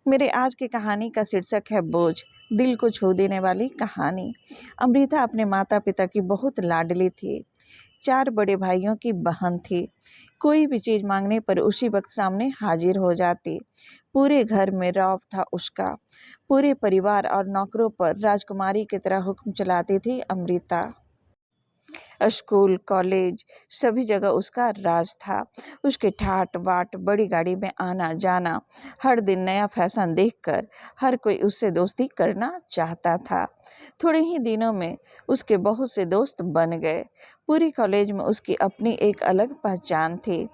मेरे आज की कहानी का शीर्षक है बोझ, दिल को छू देने वाली कहानी। अमृता अपने माता पिता की बहुत लाडली थी। 4 बड़े भाइयों की बहन थी। कोई भी चीज़ मांगने पर उसी वक्त सामने हाजिर हो जाती। पूरे घर में रौब था उसका। पूरे परिवार और नौकरों पर राजकुमारी की तरह हुक्म चलाती थी अमृता। स्कूल, कॉलेज सभी जगह उसका राज था। उसके ठाट बाट, बड़ी गाड़ी में आना जाना, हर दिन नया फैशन देखकर हर कोई उससे दोस्ती करना चाहता था। थोड़े ही दिनों में उसके बहुत से दोस्त बन गए। पूरी कॉलेज में उसकी अपनी एक अलग पहचान थी।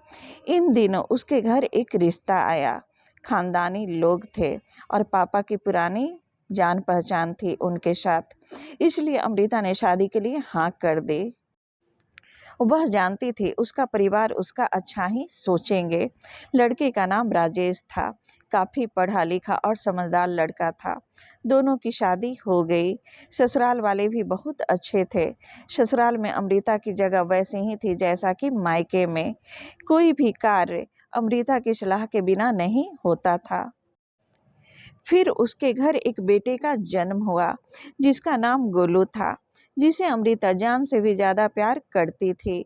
इन दिनों उसके घर एक रिश्ता आया। खानदानी लोग थे और पापा की पुरानी जान पहचान थी उनके साथ। इसलिए अमृता ने शादी के लिए हाँ कर दी। वह जानती थी उसका परिवार उसका अच्छा ही सोचेंगे। लड़के का नाम राजेश था। काफ़ी पढ़ा लिखा और समझदार लड़का था। दोनों की शादी हो गई। ससुराल वाले भी बहुत अच्छे थे। ससुराल में अमृता की जगह वैसे ही थी जैसा कि मायके में। कोई भी कार्य अमृता की सलाह के बिना नहीं होता था। फिर उसके घर एक बेटे का जन्म हुआ जिसका नाम गोलू था, जिसे अमृता जान से भी ज्यादा प्यार करती थी।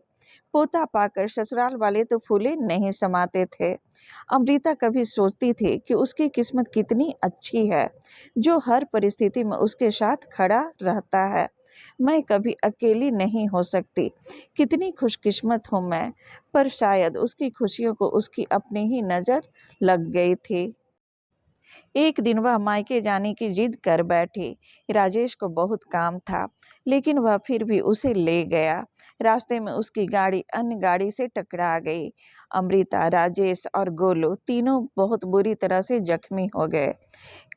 पोता पाकर ससुराल वाले तो फूले नहीं समाते थे। अमृता कभी सोचती थी कि उसकी किस्मत कितनी अच्छी है जो हर परिस्थिति में उसके साथ खड़ा रहता है। मैं कभी अकेली नहीं हो सकती। कितनी खुशकिस्मत हूँ मैं। पर शायद उसकी खुशियों को उसकी अपनी ही नज़र लग गई थी। एक दिन वह मायके जाने की जिद कर बैठी। राजेश को बहुत काम था, लेकिन वह फिर भी उसे ले गया। रास्ते में उसकी गाड़ी अन्य गाड़ी से टकरा गई। अमृता, राजेश और गोलू तीनों बहुत बुरी तरह से जख्मी हो गए।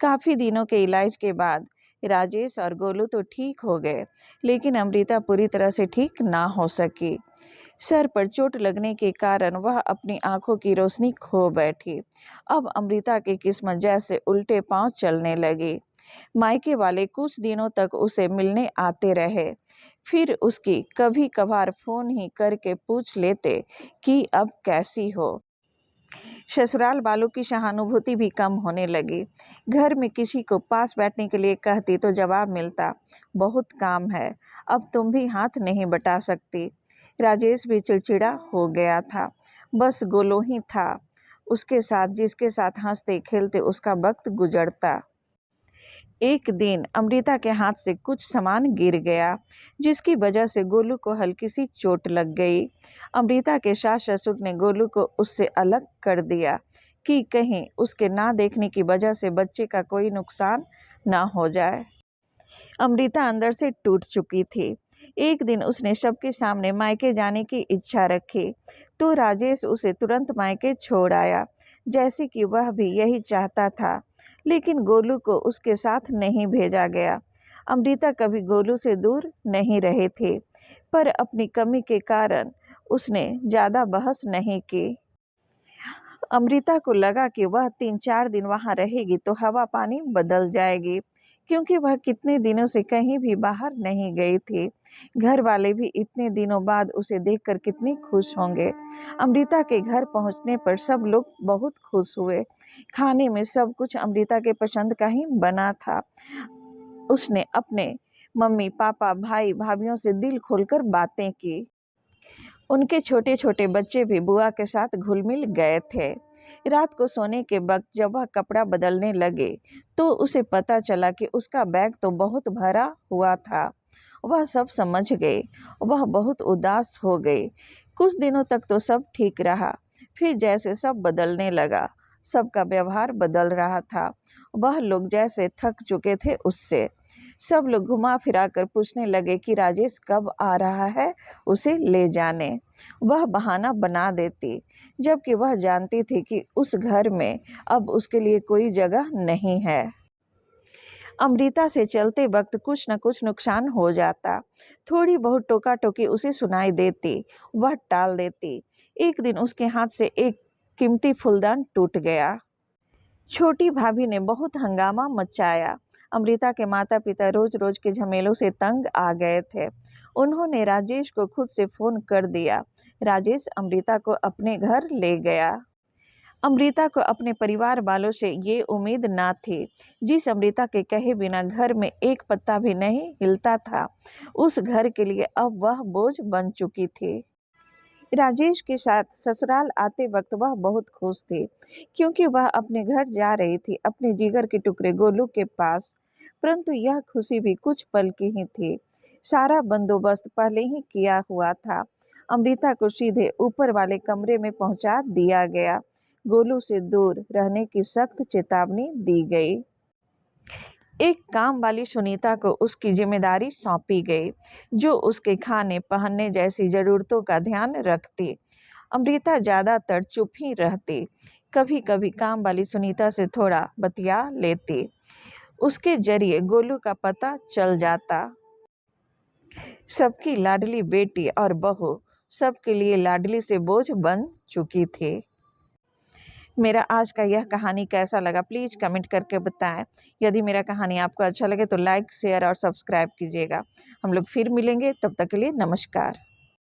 काफी दिनों के इलाज के बाद राजेश और गोलू तो ठीक हो गए, लेकिन अमृता पूरी तरह से ठीक ना हो सकी। सर पर चोट लगने के कारण वह अपनी आंखों की रोशनी खो बैठी। अब अमृता की किस्मत जैसे उल्टे पांव चलने लगी। मायके वाले कुछ दिनों तक उसे मिलने आते रहे। फिर उसकी कभी कभार फोन ही करके पूछ लेते कि अब कैसी हो। ससुराल वालों की सहानुभूति भी कम होने लगी। घर में किसी को पास बैठने के लिए कहती तो जवाब मिलता, बहुत काम है, अब तुम भी हाथ नहीं बटा सकती। राजेश भी चिड़चिड़ा हो गया था। बस गोलू ही था उसके साथ, जिसके साथ हंसते खेलते उसका वक्त गुजरता। एक दिन अमृता के हाथ से कुछ सामान गिर गया, जिसकी वजह से गोलू को हल्की सी चोट लग गई। अमृता के सास ससुर ने गोलू को उससे अलग कर दिया कि कहीं उसके ना देखने की वजह से बच्चे का कोई नुकसान ना हो जाए। अमृता अंदर से टूट चुकी थी। एक दिन उसने सबके सामने मायके जाने की इच्छा रखी तो राजेश उसे तुरंत मायके छोड़ आया, जैसे कि वह भी यही चाहता था। लेकिन गोलू को उसके साथ नहीं भेजा गया। अमृता कभी गोलू से दूर नहीं रही थी, पर अपनी कमी के कारण उसने ज्यादा बहस नहीं की। अमृता को लगा कि वह 3-4 दिन वहां रहेगी तो हवा पानी बदल जाएगी, क्योंकि वह कितने दिनों से कहीं भी बाहर नहीं गई थी। घर वाले भी इतने दिनों बाद उसे देखकर कितने खुश होंगे। अमृता के घर पहुंचने पर सब लोग बहुत खुश हुए। खाने में सब कुछ अमृता के पसंद का ही बना था। उसने अपने मम्मी पापा भाई भाभीियों से दिल खोलकर बातें की। उनके छोटे छोटे बच्चे भी बुआ के साथ घुल मिल गए थे। रात को सोने के वक्त जब वह कपड़ा बदलने लगे तो उसे पता चला कि उसका बैग तो बहुत भरा हुआ था। वह सब समझ गई। वह बहुत उदास हो गई। कुछ दिनों तक तो सब ठीक रहा, फिर जैसे सब बदलने लगा, सबका व्यवहार बदल रहा था। वह लोग जैसे थक चुके थे उससे। सब लोग घुमा फिरा कर पूछने लगे कि राजेश कब आ रहा है उसे ले जाने। वह बहाना बना देती, जबकि वह जानती थी कि उस घर में अब उसके लिए कोई जगह नहीं है। अमृता से चलते वक्त कुछ न कुछ नुकसान हो जाता। थोड़ी बहुत टोका टोकी उसे सुनाई देती, वह टाल देती। एक दिन उसके हाथ से एक कीमती फूलदान टूट गया। छोटी भाभी ने बहुत हंगामा मचाया। अमृता के माता पिता रोज रोज के झमेलों से तंग आ गए थे। उन्होंने राजेश को खुद से फोन कर दिया। राजेश अमृता को अपने घर ले गया। अमृता को अपने परिवार वालों से ये उम्मीद ना थी। जिस अमृता के कहे बिना घर में एक पत्ता भी नहीं हिलता था, उस घर के लिए अब वह बोझ बन चुकी थी। राजेश के साथ ससुराल आते वक्त वह बहुत खुश थी, क्योंकि वह अपने घर जा रही थी, अपने जिगर के टुकड़े गोलू के पास। परंतु यह खुशी भी कुछ पल की ही थी। सारा बंदोबस्त पहले ही किया हुआ था। अमृता को सीधे ऊपर वाले कमरे में पहुंचा दिया गया। गोलू से दूर रहने की सख्त चेतावनी दी गई। एक काम वाली सुनीता को उसकी जिम्मेदारी सौंपी गई, जो उसके खाने पहनने जैसी जरूरतों का ध्यान रखती। अमृता ज्यादातर चुप ही रहती, कभी कभी काम वाली सुनीता से थोड़ा बतिया लेती। उसके जरिए गोलू का पता चल जाता। सबकी लाडली बेटी और बहू सबके लिए लाडली से बोझ बन चुकी थी। मेरा आज का यह कहानी कैसा लगा प्लीज़ कमेंट करके बताएं। यदि मेरा कहानी आपको अच्छा लगे तो लाइक शेयर और सब्सक्राइब कीजिएगा। हम लोग फिर मिलेंगे, तब तक के लिए नमस्कार।